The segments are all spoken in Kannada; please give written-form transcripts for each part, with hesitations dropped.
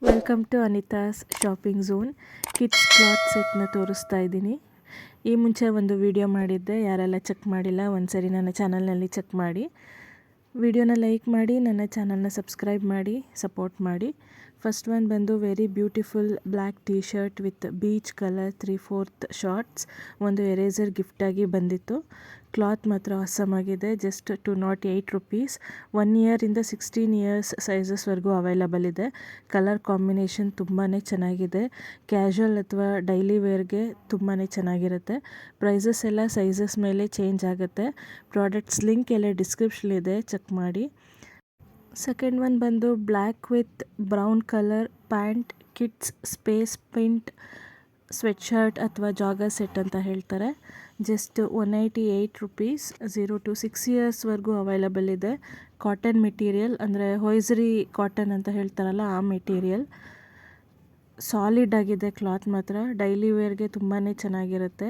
Welcome to Anita's shopping zone. Kids cloth ಸೆಟ್ನ ತೋರಿಸ್ತಾ ಇದ್ದೀನಿ. ಈ ಮುಂಚೆ ಒಂದು ವಿಡಿಯೋ ಮಾಡಿದ್ದೆ, ಯಾರೆಲ್ಲ ಚೆಕ್ ಮಾಡಿಲ್ಲ ಒಂದ್ಸರಿ ನನ್ನ ಚಾನಲ್ನಲ್ಲಿ ಚೆಕ್ ಮಾಡಿ. ವಿಡಿಯೋನ ಲೈಕ್ ಮಾಡಿ, ನನ್ನ ಚಾನಲ್ನ ಸಬ್ಸ್ಕ್ರೈಬ್ ಮಾಡಿ, ಸಪೋರ್ಟ್ ಮಾಡಿ. ಫಸ್ಟ್ ಒನ್ ಬಂದು very beautiful black tea shirt with beach colour 3/4 shorts. ಒಂದು ಎರೇಸರ್ ಗಿಫ್ಟಾಗಿ ಬಂದಿತ್ತು. ಕ್ಲಾತ್ ಮಾತ್ರ awesome ಆಗಿದೆ. Just 208 rupees. 1 ಇಯರಿಂದ 16 ಇಯರ್ಸ್ ಸೈಜಸ್ವರೆಗೂ ಅವೈಲಬಲ್ ಇದೆ. ಕಲರ್ ಕಾಂಬಿನೇಷನ್ ತುಂಬಾ ಚೆನ್ನಾಗಿದೆ. ಕ್ಯಾಶುವಲ್ ಅಥವಾ ಡೈಲಿ ವೇರ್ಗೆ ತುಂಬಾ ಚೆನ್ನಾಗಿರುತ್ತೆ. ಪ್ರೈಸಸ್ ಎಲ್ಲ ಸೈಜಸ್ ಮೇಲೆ ಚೇಂಜ್ ಆಗುತ್ತೆ. ಪ್ರಾಡಕ್ಟ್ಸ್ ಲಿಂಕ್ ಎಲ್ಲ ಡಿಸ್ಕ್ರಿಪ್ಷನ್ ಇದೆ, ಚೆಕ್ ಮಾಡಿ. ಸೆಕೆಂಡ್ ಒನ್ ಬಂದು black with brown colour pant, kids space pint sweat shirt ಅಥವಾ ಜಾಗರ್ ಸೆಟ್ ಅಂತ ಹೇಳ್ತಾರೆ. Just 188 rupees. 0 to 6 ಇಯರ್ಸ್ವರೆಗೂ ಅವೈಲಬಲ್ ಇದೆ. ಕಾಟನ್ ಮೆಟೀರಿಯಲ್, ಅಂದರೆ ಹೊಯ್ಸರಿ ಕಾಟನ್ ಅಂತ ಹೇಳ್ತಾರಲ್ಲ ಆ ಮೆಟೀರಿಯಲ್. ಸಾಲಿಡ್ ಆಗಿದೆ ಕ್ಲಾತ್ ಮಾತ್ರ. ಡೈಲಿ ವೇರ್ಗೆ ತುಂಬಾ ಚೆನ್ನಾಗಿರುತ್ತೆ.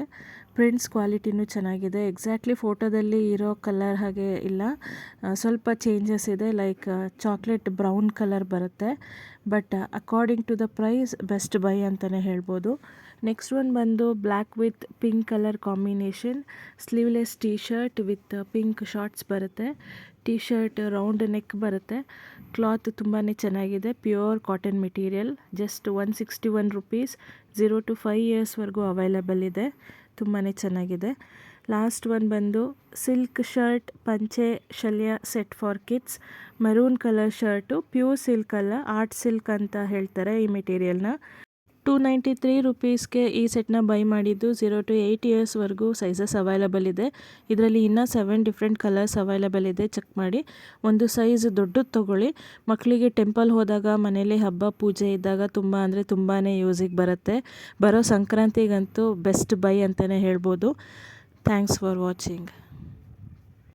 ಪ್ರಿಂಟ್ಸ್ ಕ್ವಾಲಿಟಿನೂ ಚೆನ್ನಾಗಿದೆ. ಎಕ್ಸಾಕ್ಟ್ಲಿ ಫೋಟೋದಲ್ಲಿ ಇರೋ ಕಲರ್ ಹಾಗೆ ಇಲ್ಲ, ಸ್ವಲ್ಪ ಚೇಂಜಸ್ ಇದೆ. ಲೈಕ್ ಚಾಕ್ಲೇಟ್ ಬ್ರೌನ್ ಕಲರ್ ಬರುತ್ತೆ. But according to the price best buy ಅಂತಲೇ ಹೇಳ್ಬೋದು. ನೆಕ್ಸ್ಟ್ ಒನ್ ಬಂದು black with pink colour combination, sleeveless T shirt with pink shorts ಬರುತ್ತೆ. ಟೀ ಶರ್ಟ್ ರೌಂಡ್ ನೆಕ್ ಬರುತ್ತೆ. ಕ್ಲಾತ್ ತುಂಬಾ ಚೆನ್ನಾಗಿದೆ. Pure cotton material. Just 161 rupees. 0 to 5 ಇಯರ್ಸ್ವರೆಗೂ ಅವೈಲಬಲ್ ಇದೆ. ತುಂಬಾ ಚೆನ್ನಾಗಿದೆ. ಲಾಸ್ಟ್ ಒನ್ ಬಂದು ಸಿಲ್ಕ್ ಶರ್ಟ್ ಪಂಚೆ ಶಲ್ಯ set for kids. Maroon colour shirt, pure silk ಅಲ್ಲ, ಆರ್ಟ್ ಸಿಲ್ಕ್ ಅಂತ ಹೇಳ್ತಾರೆ ಈ ಮೆಟೀರಿಯಲ್ನ. 293 ರುಪೀಸ್ಗೆ ಈ ಸೆಟ್ನ ಬೈ ಮಾಡಿದ್ದು. 0 to 8 ಇಯರ್ಸ್ವರೆಗೂ ಸೈಜಸ್ ಅವೈಲಬಲ್ ಇದೆ. ಇದರಲ್ಲಿ ಇನ್ನೂ 7 ಡಿಫ್ರೆಂಟ್ ಕಲರ್ಸ್ ಅವೈಲಬಲ್ ಇದೆ, ಚೆಕ್ ಮಾಡಿ. ಒಂದು ಸೈಜ್ ದೊಡ್ಡದು ತೊಗೊಳ್ಳಿ. ಮಕ್ಕಳಿಗೆ ಟೆಂಪಲ್ ಹೋದಾಗ, ಮನೇಲಿ ಹಬ್ಬ ಪೂಜೆ ಇದ್ದಾಗ ತುಂಬ ಅಂದರೆ ತುಂಬಾ ಯೂಸಿಗೆ ಬರುತ್ತೆ. ಬರೋ ಸಂಕ್ರಾಂತಿಗಂತೂ ಬೆಸ್ಟ್ ಬೈ ಅಂತಲೇ ಹೇಳ್ಬೋದು. Thanks for watching.